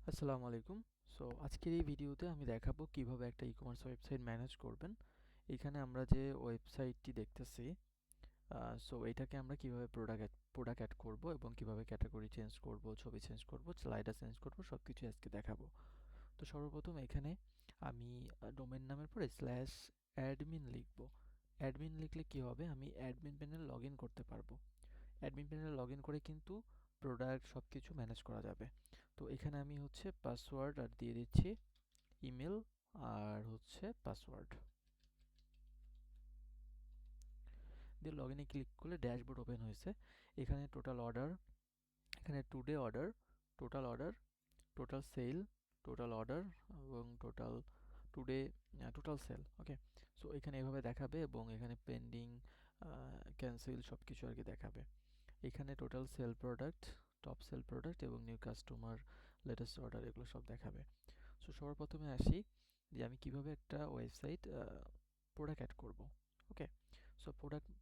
আসসালামু আলাইকুম। সো আজকের এই ভিডিওতে আমি দেখাবো কিভাবে একটা ই-কমার্স ওয়েবসাইট ম্যানেজ করবেন। এখানে আমরা যে ওয়েবসাইটটি দেখতেছি, এটাকে আমরা কিভাবে প্রোডাক্ট অ্যাড করব এবং কিভাবে ক্যাটাগরি চেঞ্জ করব, ছবি চেঞ্জ করব, স্লাইডার চেঞ্জ করব, সবকিছু আজকে দেখাবো। তো সর্বপ্রথম এখানে আমি ডোমেইন নামের পরে স্ল্যাশ অ্যাডমিন লিখব। অ্যাডমিন লিখলে কি হবে, আমি অ্যাডমিন প্যানেল লগ ইন করতে পারবো। অ্যাডমিন প্যানেলে লগ ইন করে কিন্তু প্রোডাক্ট সব কিছু ম্যানেজ করা যাবে। তো এখানে আমি হচ্ছে পাসওয়ার্ড আর দিয়ে দিচ্ছি ইমেল আর হচ্ছে পাসওয়ার্ড দিয়ে লগ ইনে ক্লিক করলে ড্যাশবোর্ড ওপেন হয়েছে। এখানে টোটাল অর্ডার, এখানে today order, total total sell, total order এবং টুডে টোটাল সেল। ওকে, সো এখানে এভাবে দেখাবে এবং এখানে পেন্ডিং, ক্যান্সেল সব কিছু আর কি দেখাবে। এখানে total sell product, top sell product এবং নিউ কাস্টমার, লেটেস্ট অর্ডার এগুলো সব দেখাবে। সো সবার প্রথমে আসি যে আমি কিভাবে একটা ওয়েবসাইট প্রোডাক্ট অ্যাড করব। ওকে, সো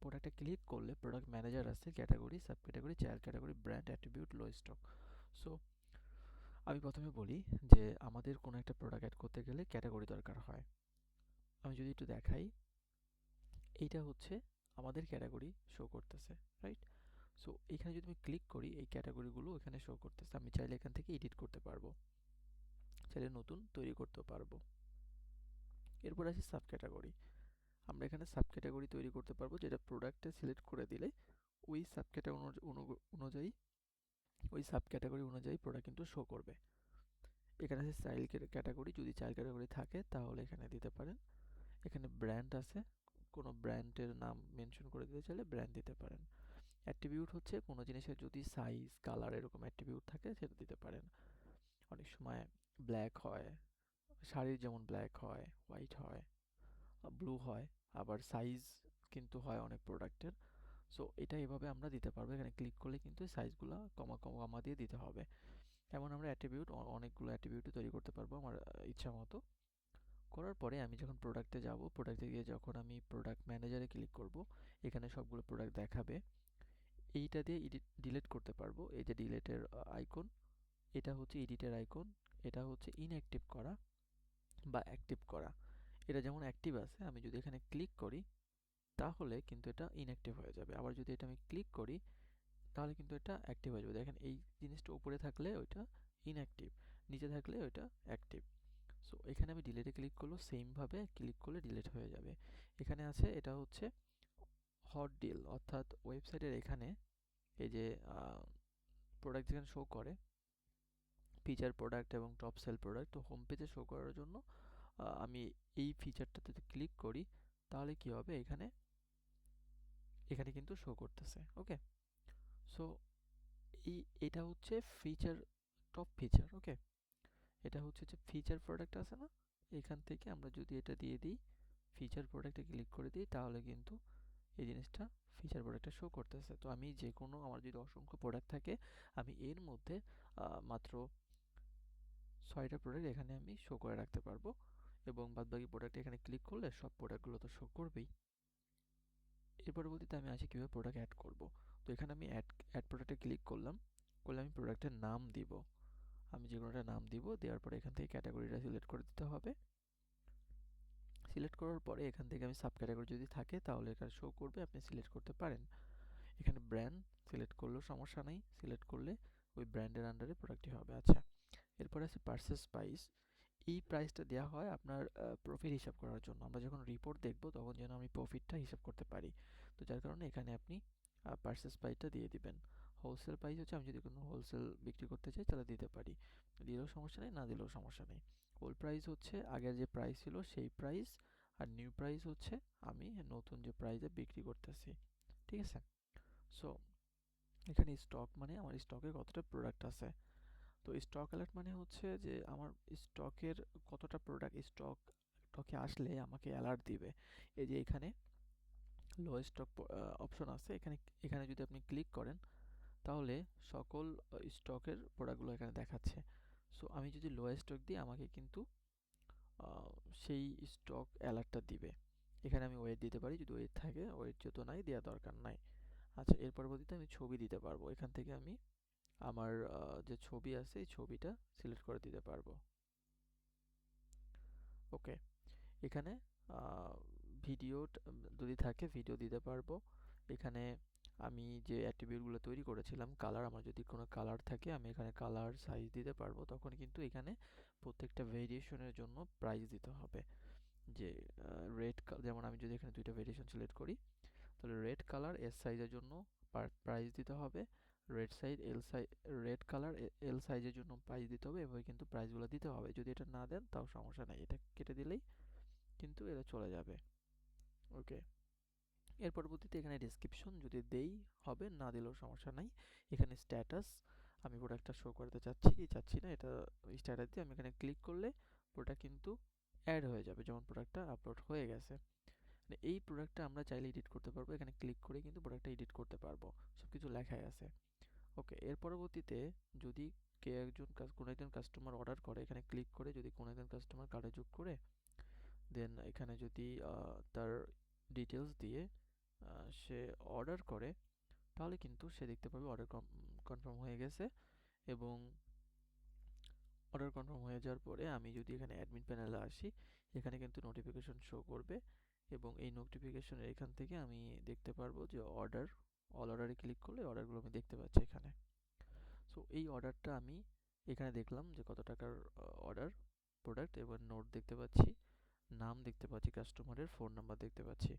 প্রোডাক্টে ক্লিক করলে প্রোডাক্ট ম্যানেজার আছে, category, sub category, child category, brand, attribute, low stock. So আমি প্রথমে বলি যে আমাদের কোনো একটা প্রোডাক্ট অ্যাড করতে গেলে ক্যাটাগরি দরকার হয়। আমি যদি একটু দেখাই, এইটা হচ্ছে আমাদের ক্যাটাগরি শো করতেছে, রাইট? সো এখানে যদি আমি ক্লিক করি এই ক্যাটাগরিগুলো এখানে শো করতেছে। আমি চাইলে এখান থেকে এডিট করতে পারবো, চাইলে নতুন তৈরি করতেও পারবো। এরপর আসি সাব ক্যাটাগরি। আমরা এখানে সাব ক্যাটাগরি তৈরি করতে পারবো, যেটা প্রোডাক্টে সিলেক্ট করে দিলে ওই সাব ক্যাটাগরি অনুযায়ী ওই সাব ক্যাটাগরি অনুযায়ী প্রোডাক্ট কিন্তু শো করবে। এখানে আছে চাইল্ড ক্যাটাগরি, যদি চাইল্ড ক্যাটাগরি থাকে তাহলে এখানে দিতে পারেন। এখানে ব্র্যান্ড আছে, কোনো ব্র্যান্ডের নাম মেনশন করে দিতে চাইলে ব্র্যান্ড দিতে পারেন। অ্যাট্রিবিউট হচ্ছে কোনো জিনিসের যদি সাইজ, কালার এরকম অ্যাট্রিবিউট থাকে সেটা দিতে পারেন। অনেক সময় ব্ল্যাক হয়, শাড়ির যেমন ব্ল্যাক হয়, হোয়াইট হয়, ব্লু হয়, আবার সাইজ কিন্তু হয় অনেক প্রোডাক্টের। সো এটা এভাবে আমরা দিতে পারবো। এখানে ক্লিক করলে কিন্তু সাইজগুলো কমা কমা কমা দিয়ে দিতে হবে। এমন আমরা অ্যাট্রিবিউট অনেকগুলো অ্যাট্রিবিউটও তৈরি করতে পারবো আমার ইচ্ছা মতো। করার পরে আমি যখন প্রোডাক্টে যাব, প্রোডাক্টে গিয়ে যখন আমি প্রোডাক্ট ম্যানেজারে ক্লিক করব, এখানে সবগুলো প্রোডাক্ট দেখাবে। এইটা দিয়ে ডিলিট করতে পারবো। এই যে ডিলিটের আইকন, এটা হচ্ছে এডিটের আইকন, এটা হচ্ছে ইনঅ্যাক্টিভ করা বা অ্যাক্টিভ করা। এটা যেমন অ্যাক্টিভ আছে, আমি যদি এখানে ক্লিক করি তাহলে কিন্তু এটা ইনঅ্যাক্টিভ হয়ে যাবে। আবার যদি এটা আমি ক্লিক করি তাহলে কিন্তু এটা অ্যাক্টিভ হয়ে যাবে। দেখেন এই জিনিসটা উপরে থাকলে ওইটা ইনঅ্যাক্টিভ, নিচে থাকলে ওইটা অ্যাক্টিভ। সো এখানে আমি ডিলিটে ক্লিক করলো, সেমভাবে ক্লিক করলে ডিলিট হয়ে যাবে। এখানে আছে, এটা হচ্ছে হট ডিল, অর্থাৎ ওয়েবসাইটের এখানে এই যে প্রোডাক্ট যেখানে শো করে, ফিচার প্রোডাক্ট এবং টপ সেল প্রোডাক্ট, তো হোম পেজে শো করার জন্য আমি এই ফিচারটাতে যদি ক্লিক করি তাহলে কি হবে, এখানে এখানে কিন্তু শো করতেছে। ওকে, সো এটা হচ্ছে ফিচার, টপ ফিচার। ওকে, এটা হচ্ছে যে ফিচার প্রোডাক্ট আছে না, এখান থেকে আমরা যদি এটা দিয়ে দিই, ফিচার প্রোডাক্টে ক্লিক করে দিই তাহলে কিন্তু এই জিনিসটা ফিচার প্রোডাক্টটা শো করতেছে। তো আমি যে কোনো, আমার যদি অসংখ্য প্রোডাক্ট থাকে, আমি এর মধ্যে মাত্র 6টা প্রোডাক্ট এখানে আমি শো করে রাখতে পারবো এবং বাদবাকি প্রোডাক্ট এখানে ক্লিক করলে সব প্রোডাক্টগুলো তো শো করবেই। এর পরবর্তীতে আমি আসি কীভাবে প্রোডাক্ট অ্যাড করব। তো এখানে আমি অ্যাড প্রোডাক্টে ক্লিক করলাম, করলে আমি প্রোডাক্টের নাম দিব। আমি যে কোনো একটা নাম দিব, দেওয়ার পরে এখান থেকে ক্যাটাগরিটা সিলেক্ট করে দিতে হবে। সিলেক্ট করার পরে এখান থেকে আমি সাব ক্যাটাগরি যদি থাকে তাহলে এটা শো করবে, আপনি সিলেক্ট করতে পারেন। এখানে ব্র্যান্ড সিলেক্ট করলেও সমস্যা নেই, সিলেক্ট করলে ওই ব্র্যান্ডের আন্ডারে প্রোডাক্টটি হবে। আচ্ছা, এরপরে আছে পারচেস প্রাইস। এই প্রাইসটা দেওয়া হয় আপনার প্রফিট হিসাব করার জন্য। আমরা যখন রিপোর্ট দেখব তখন যেন আমি প্রফিটটা হিসাব করতে পারি। তো যার কারণে এখানে আপনি পারচেস প্রাইসটা দিয়ে দিবেন। হোলসেল প্রাইস হচ্ছে আমি যদি কোনো হোলসেল বিক্রি করতে চাই তাহলে দিতে পারি, দিলেও সমস্যা নেই, না দিলেও সমস্যা নেই। ওল্ড প্রাইস হচ্ছে আগের যে প্রাইস ছিল সেই প্রাইস, আর নিউ প্রাইস হচ্ছে আমি নতুন যে প্রাইসে বিক্রি করতেছি। ঠিক আছে? সো এখানে স্টক মানে আমার স্টকে কতটা প্রোডাক্ট আছে। তো স্টক অ্যালার্ট মানে হচ্ছে যে আমার স্টকের কতটা প্রোডাক্ট স্টকে আসলে আমাকে অ্যালার্ট দিবে। এই যে এখানে লো স্টক অপশন আছে, এখানে এখানে যদি আপনি ক্লিক করেন তাহলে সকল স্টকের প্রোডাক্টগুলো এখানে দেখাচ্ছে। সো আমি যদি লো স্টক দিই আমাকে কিন্তু সেই স্টক অ্যালার্টটা দিবে। এখানে আমি ওয়েট দিতে পারি, যদি ওয়েট থাকে, ওয়েট যত নাই দেওয়া দরকার নাই। আচ্ছা, এর পরবর্তীতে আমি ছবি দিতে পারবো। এখান থেকে আমি আমার যে ছবি আছে এই ছবিটা সিলেক্ট করে দিতে পারবো। ওকে, এখানে ভিডিও যদি থাকে ভিডিও দিতে পারবো। এখানে আমি যে অ্যাট্রিবিউটগুলো তৈরি করেছিলাম, কালার, আমার যদি কোনো কালার থাকে আমি এখানে কালার সাইজ দিতে পারবো। তখন কিন্তু এখানে প্রত্যেকটা ভেরিয়েশনের জন্য প্রাইস দিতে হবে। যে রেড, যেমন আমি যদি এখানে দুইটা ভেরিয়েশন সিলেক্ট করি, তাহলে রেড কালার এস সাইজের জন্য প্রাইস দিতে হবে, red size L size, red colour L সাইজের জন্য প্রাইস দিতে হবে। এভাবে কিন্তু প্রাইসগুলো দিতে হবে। যদি এটা না দেন তাও সমস্যা নাই, এটা কেটে দিলেই কিন্তু এটা চলে যাবে। ওকে, এর পরবর্তীতে এখানে ডেসক্রিপশন যদি দেই হবে, না দিলেও সমস্যা নাই। এখানে স্ট্যাটাস, আমি প্রোডাক্টটা শো করতে চাচ্ছি কি চাচ্ছি না, এটা স্ট্যাটাস দিয়ে আমি এখানে ক্লিক করলে প্রোডাক্ট কিন্তু অ্যাড হয়ে যাবে, যেমন প্রোডাক্টটা আপলোড হয়ে গেছে। মানে এই প্রোডাক্টটা আমরা চাইলে এডিট করতে পারবো, এখানে ক্লিক করে কিন্তু প্রোডাক্টটা এডিট করতে পারবো, সব কিছু লেখাই আছে। ওকে, এর পরবর্তীতে যদি কোনো একজন কাস্টমার অর্ডার করে, এখানে ক্লিক করে যদি কোনো একজন কাস্টমার কার্ডে যোগ করে, দেন এখানে যদি তার ডিটেলস দিয়ে সে অর্ডার করে, তাহলে কিন্তু সে দেখতে পাবে অর্ডার কনফার্ম হয়ে গেছে। এবং অর্ডার কনফার্ম হয়ে যাওয়ার পরে আমি যদি এখানে অ্যাডমিন প্যানেলে আসি, এখানে কিন্তু নোটিফিকেশন শো করবে এবং এই নোটিফিকেশনের এখান থেকে আমি দেখতে পারবো যে অল অর্ডারে ক্লিক করলে অর্ডারগুলো আমি দেখতে পাচ্ছি এখানে। সো এই অর্ডারটা আমি এখানে দেখলাম যে কত টাকার অর্ডার, প্রোডাক্ট, এবং নোট দেখতে পাচ্ছি, নাম দেখতে পাচ্ছি, কাস্টমারের ফোন নাম্বার দেখতে পাচ্ছি।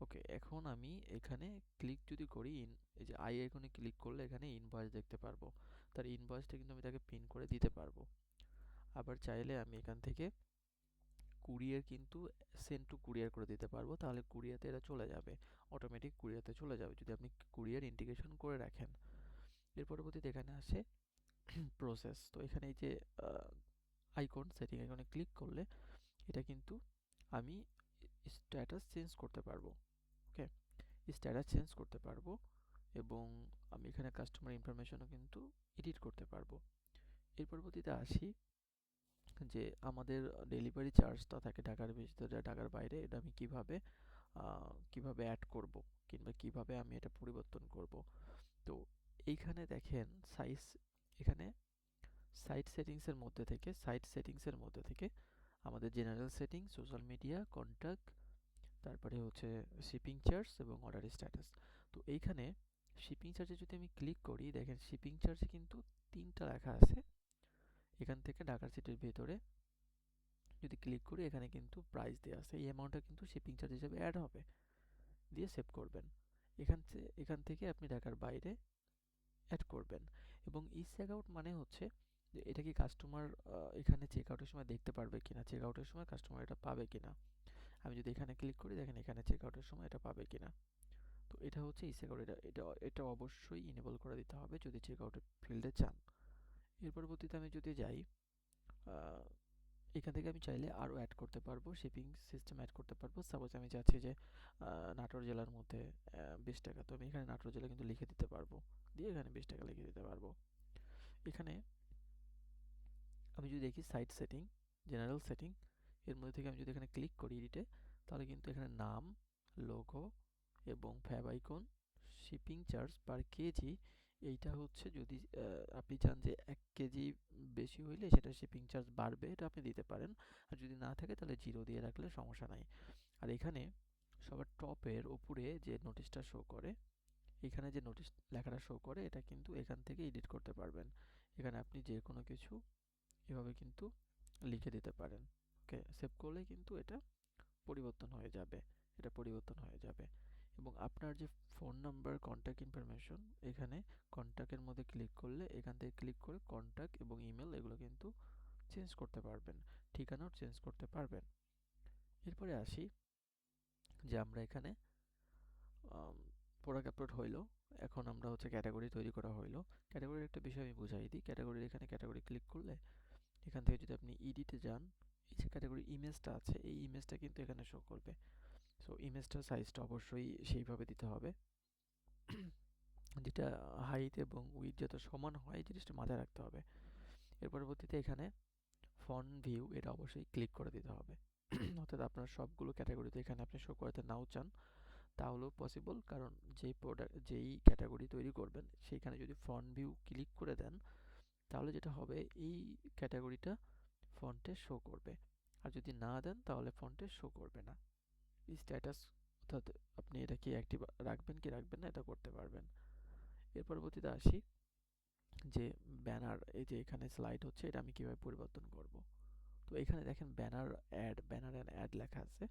ওকে, এখন আমি এখানে ক্লিক যদি করি, এই যে আই আইকনে ক্লিক করলে এখানে ইনভয়েস দেখতে পারবো। তার ইনভয়েসটা কিন্তু আমি তাকে পিন করে দিতে পারবো। আবার চাইলে আমি এখান থেকে কুরিয়ার কিন্তু সেন্ড টু কুরিয়ার করে দিতে পারবো, তাহলে কুরিয়াতে এটা চলে যাবে, অটোমেটিক কুরিয়াতে চলে যাবে যদি আপনি কুরিয়ার ইন্টিগ্রেশন করে রাখেন। এর পরবর্তীতে এখানে আসে প্রসেস। তো এখানে এই যে আইকন, সেটিং আইকনে ক্লিক করলে এটা কিন্তু আমি স্ট্যাটাস চেঞ্জ করতে পারবো। ওকে, স্ট্যাটাস চেঞ্জ করতে পারবো এবং আমি এখানে কাস্টমার ইনফরমেশনও কিন্তু এডিট করতে পারবো। এর পরবর্তীতে আসি যে আমাদের ডেলিভারি চার্জটা থাকে ঢাকার ভিতরে, ঢাকার বাইরে, এটা আমি কিভাবে অ্যাড করব, কিংবা কিভাবে আমি এটা পরিবর্তন করব। তো এইখানে দেখেন সাইজ, এখানে সাইট সেটিংসের মধ্যে থেকে আমাদের general setting, social media, contact, তারপরে হচ্ছে শিপিং চার্জ এবং অর্ডার স্ট্যাটাস। তো এইখানে শিপিং চার্জে যদি আমি ক্লিক করি, দেখেন শিপিং চার্জে কিন্তু ৩টা লেখা আছে। এখান থেকে ঢাকার সিটির ভেতরে যদি ক্লিক করি, এখানে কিন্তু প্রাইস দেওয়া আছে, এই অ্যামাউন্টটা কিন্তু শিপিং চার্জ হিসেবে অ্যাড হবে, দিয়ে সেভ করবেন। এখান থেকে আপনি ঢাকার বাইরে অ্যাড করবেন। এবং ই চেক আউট মানে হচ্ছে যে এটা কি কাস্টমার এখানে চেক আউটের সময় দেখতে পারবে কিনা, চেক আউটের সময় কাস্টমার এটা পাবে কিনা। আমি যদি এখানে ক্লিক করি, দেখেন এখানে চেক আউটের সময় এটা পাবে কিনা। তো এটা হচ্ছে ই চেক আউট, এটা অবশ্যই ইনেবল করে দিতে হবে যদি চেক আউটের ফিল্ডে চান। এর পরবর্তীতে আমি যদি যাই, এখান থেকে আমি চাইলে আরও অ্যাড করতে পারবো, শিপিং সিস্টেম অ্যাড করতে পারবো। সাপোজ আমি চাচ্ছি যে নাটোর জেলার মধ্যে 20 টাকা, তো আমি এখানে নাটোর জেলা কিন্তু লিখে দিতে পারবো, দিয়ে এখানে 20 টাকা লিখে দিতে পারবো। এখানে আমি যদি দেখি সাইট সেটিং, জেনারেল সেটিং, এর মধ্যে থেকে আমি যদি এখানে ক্লিক করি এডিটে, তাহলে কিন্তু এখানে নাম, লোগো এবং ফ্যাব আইকন, শিপিং চার্জ পার কেজি, এইটা হচ্ছে যদি আপনি চান যে 1 কেজি বেশি হইলে সেটা শিপিং চার্জ বাড়বে, এটা আপনি দিতে পারেন। আর যদি না থাকে তাহলে 0 দিয়ে রাখলে সমস্যা নাই। আর এখানে সবার টপের উপরে যে নোটিশটা শো করে, এখানে যে নোটিশ লেখাটা শো করে, এটা কিন্তু এখান থেকে এডিট করতে পারবেন। এখানে আপনি যে কোনো কিছু এভাবে কিন্তু লিখে দিতে পারেন। ওকে, সেভ করলে কিন্তু এটা পরিবর্তন হয়ে যাবে, এটা পরিবর্তন হয়ে যাবে। এবং আপনার যে ফোন নাম্বার, কন্ট্যাক্ট ইনফরমেশন, এখানে কন্ট্যাক্টের মধ্যে ক্লিক করলে এখান থেকে ক্লিক করে কন্ট্যাক্ট এবং ইমেল এগুলো কিন্তু চেঞ্জ করতে পারবেন, ঠিকানাও চেঞ্জ করতে পারবেন। এরপরে আসি যে আমরা এখানে প্রোডাক্ট আপলোড হইলো, এখন আমরা হচ্ছে ক্যাটাগরি তৈরি করা হইলো। ক্যাটাগরির একটা বিষয় আমি বুঝাই দিই। ক্যাটাগরির এখানে ক্যাটাগরি ক্লিক করলে এখান থেকে যদি আপনি এডিটে যান, এই যে ক্যাটাগরি ইমেজটা আছে, এই ইমেজটা কিন্তু এখানে শো করবে। সো ইমেজটার সাইজটা অবশ্যই সেইভাবে দিতে হবে, যেটা হাইট এবং উইডথ যাতে সমান হয়, এই জিনিসটা মাথায় রাখতে হবে। এর পরবর্তীতে এখানে ফন্ট ভিউ, এটা অবশ্যই ক্লিক করে দিতে হবে। অর্থাৎ আপনার সবগুলো ক্যাটাগরিতে এখানে আপনি শো করাতে নাও চান, তাহলেও পসিবল, কারণ যেই ক্যাটাগরি তৈরি করবেন সেইখানে যদি ফন্ট ভিউ ক্লিক করে দেন তাহলে যেটা হবে এই ক্যাটাগরিটা ফন্টে শো করবে, আর যদি না দেন তাহলে ফন্টে শো করবে না। স্ট্যাটাস অর্থাৎ আপনি এটা কি অ্যাক্টিভ রাখবেন কি রাখবেন না এটা করতে পারবেন। এর পরবর্তীতে আসি যে ব্যানার, এই যে এখানে স্লাইড হচ্ছে এটা আমি কিভাবে পরিবর্তন করব। তো এখানে দেখেন ব্যানার অ্যান্ড অ্যাড লেখা আছে।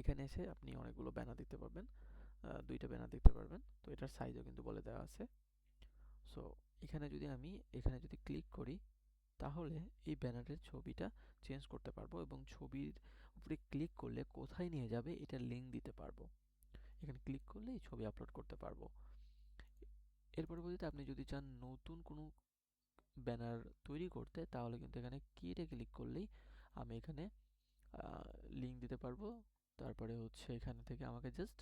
এখানে এসে আপনি অনেকগুলো ব্যানার দেখতে পাবেন, দুইটা ব্যানার দেখতে পারবেন। তো এটার সাইজও কিন্তু বলে দেওয়া আছে। সো এখানে যদি ক্লিক করি তাহলে এই ব্যানারের ছবিটা চেঞ্জ করতে পারবো এবং ছবির উপরে ক্লিক করলে কোথায় নিয়ে যাবে এটার লিঙ্ক দিতে পারবো। এখানে ক্লিক করলেই ছবি আপলোড করতে পারবো। এর পরবর্তীতে আপনি যদি চান নতুন কোনো ব্যানার তৈরি করতে তাহলে কিন্তু এখানে কিতে ক্লিক করলেই আমি এখানে লিঙ্ক দিতে পারবো। তারপরে হচ্ছে এখানে থেকে আমাকে জাস্ট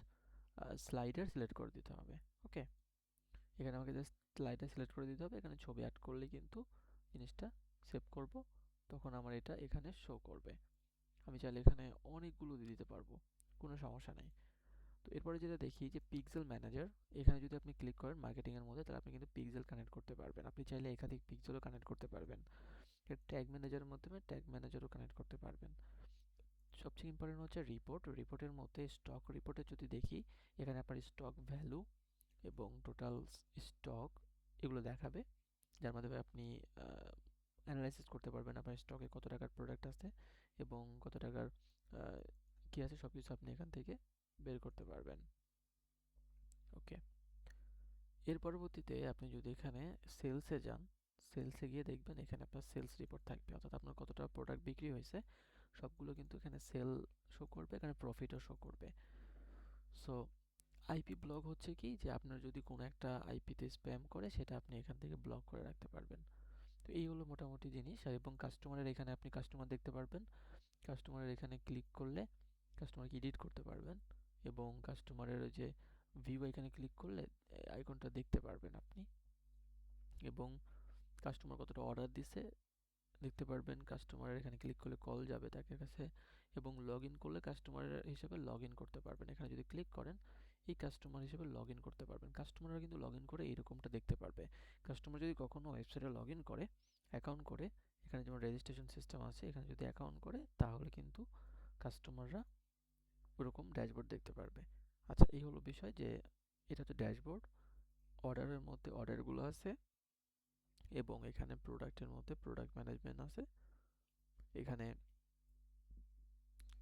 স্লাইডার সিলেক্ট করে দিতে হবে। ওকে, এখানে আমাকে জাস্ট স্লাইডার সিলেক্ট করে দিতে হবে। এখানে ছবি অ্যাড করলে কিন্তু জিনিসটা সেভ করব, তখন আমার এটা এখানে শো করবে। আমি চাইলে এখানে অনেকগুলো দিয়ে দিতে পারবো, কোনো সমস্যা নেই। তো এরপরে যেটা দেখি যে পিক্সেল ম্যানেজার, এখানে যদি আপনি ক্লিক করেন মার্কেটিংয়ের মধ্যে তাহলে আপনি কিন্তু পিক্সেল কানেক্ট করতে পারবেন। আপনি চাইলে একাধিক পিক্সেলও কানেক্ট করতে পারবেন। ট্যাগ ম্যানেজারের মাধ্যমে ট্যাগ ম্যানেজারও কানেক্ট করতে পারবেন। সবচেয়ে ইম্পর্টেন্ট হচ্ছে রিপোর্টের মধ্যে স্টক রিপোর্টে যদি দেখি এখানে আপনার স্টক ভ্যালু এবং টোটাল স্টক এগুলো দেখাবে, যার মাধ্যমে আপনি অ্যানালাইসিস করতে পারবেন আপনার স্টকে কত টাকার প্রোডাক্ট আছে এবং কত টাকার কী আছে সব কিছু আপনি এখান থেকে বের করতে পারবেন। ওকে, এর পরবর্তীতে আপনি যদি এখানে সেলসে যান, সেলসে গিয়ে দেখবেন এখানে আপনার সেলস রিপোর্ট থাকবে, অর্থাৎ আপনার কতটা প্রোডাক্ট বিক্রি হয়েছে সবগুলো কিন্তু এখানে সেল শো করবে, এখানে প্রফিটও শো করবে। সো আইপি ব্লক হচ্ছে কি যে আপনার যদি কোনো একটা আইপিতে স্প্যাম করে সেটা আপনি এখান থেকে ব্লক করে রাখতে পারবেন। তো এই হলো মোটামুটি জিনিস। এবং কাস্টমারের এখানে আপনি কাস্টমার দেখতে পারবেন। কাস্টমারের এখানে ক্লিক করলে কাস্টমারকে এডিট করতে পারবেন এবং কাস্টমারের যে ভিউ এখানে ক্লিক করলে আইকনটা দেখতে পারবেন আপনি, এবং কাস্টমার কতটা অর্ডার দিছে দেখতে পারবেন। কাস্টমারের এখানে ক্লিক করলে কল যাবে তার কাছে এবং লগ ইন করলে কাস্টমারের হিসেবে লগ ইন করতে পারবেন। এখানে যদি ক্লিক করেন এই কাস্টমার হিসেবে লগ ইন করতে পারবেন। কাস্টমাররা কিন্তু লগ ইন করে এরকমটা দেখতে পারবে। কাস্টমার যদি কখনো ওয়েবসাইটে লগ ইন করে অ্যাকাউন্ট করে, এখানে যেমন রেজিস্ট্রেশন সিস্টেম আছে, এখানে যদি অ্যাকাউন্ট করে তাহলে কিন্তু কাস্টমাররা ওরকম ড্যাশবোর্ড দেখতে পারবে। আচ্ছা, এই হলো বিষয় যে এটা হচ্ছে ড্যাশবোর্ড। অর্ডারের মধ্যে অর্ডারগুলো আছে এবং এখানে প্রোডাক্টের মধ্যে প্রোডাক্ট ম্যানেজমেন্ট আছে। এখানে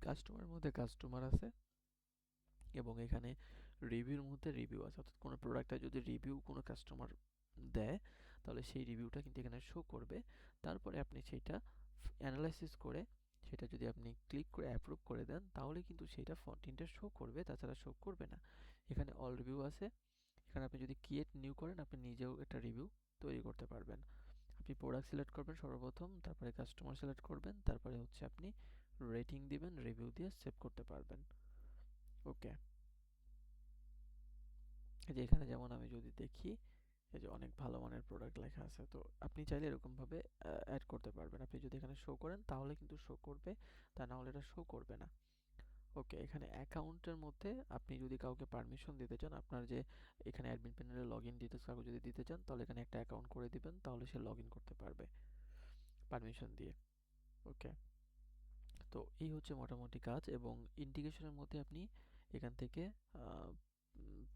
কাস্টমারের মধ্যে কাস্টমার আছে এবং এখানে রিভিউর মধ্যে রিভিউ আছে, অর্থাৎ কোনো প্রোডাক্টটা যদি রিভিউ কোনো কাস্টমার দেয় তাহলে সেই রিভিউটা কিন্তু এখানে শো করবে। তারপরে আপনি সেইটা অ্যানালাইসিস করে সেটা যদি আপনি ক্লিক করে অ্যাপ্রুভ করে দেন তাহলে কিন্তু সেইটা ফন্টিনটা শো করবে, তাছাড়া শো করবে না। এখানে অল রিভিউ আছে। এখানে আপনি যদি ক্রিয়েট নিউ করেন আপনি নিজেও একটা রিভিউ তৈরি করতে পারবেন। আপনি প্রোডাক্ট সিলেক্ট করবেন সর্বপ্রথম, তারপরে কাস্টমার সিলেক্ট করবেন, তারপরে হচ্ছে আপনি রেটিং দিবেন, রিভিউ দিয়ে সেভ করতে পারবেন। ওকে, এই যে এখানে যেমন আমি যদি দেখি এই যে অনেক ভালো মানের প্রোডাক্ট লেখা আছে, তো আপনি চাইলে এরকমভাবে অ্যাড করতে পারবেন। আপনি যদি এখানে শো করেন তাহলে কিন্তু শো করবে, তা না হলে এটা শো করবে না। ওকে, এখানে অ্যাকাউন্টের মধ্যে আপনি যদি কাউকে পারমিশন দিতে চান, আপনার যে এখানে অ্যাডমিন প্যানেলে লগ ইন ডিটেলস কাউকে যদি দিতে চান তাহলে এখানে একটা অ্যাকাউন্ট করে দিবেন, তাহলে সে লগ ইন করতে পারবে পারমিশন দিয়ে। ওকে, তো এই হচ্ছে মোটামুটি কাজ। এবং ইন্টিগ্রেশনের মধ্যে আপনি এখান থেকে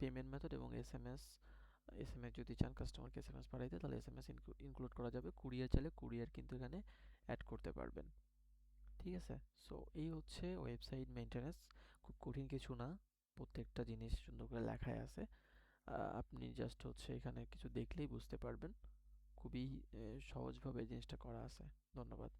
পেমেন্ট মেথড এবং এসএমএস যদি চান কাস্টমারকে এসএমএস পাঠাইতে তাহলে এসএমএস ইনক্লুড করা যাবে। কুরিয়ার চাইলে কুরিয়ার কিন্তু এখানে অ্যাড করতে পারবেন। ঠিক আছে, সো এই হচ্ছে ওয়েবসাইট মেইনটেনেন্স। খুব কঠিন কিছু না, প্রত্যেকটা জিনিস সুন্দর করে লেখাই আছে। আপনি জাস্ট হচ্ছে এখানে কিছু দেখলেই বুঝতে পারবেন। খুবই সহজভাবে এই জিনিসটা করা আছে। ধন্যবাদ।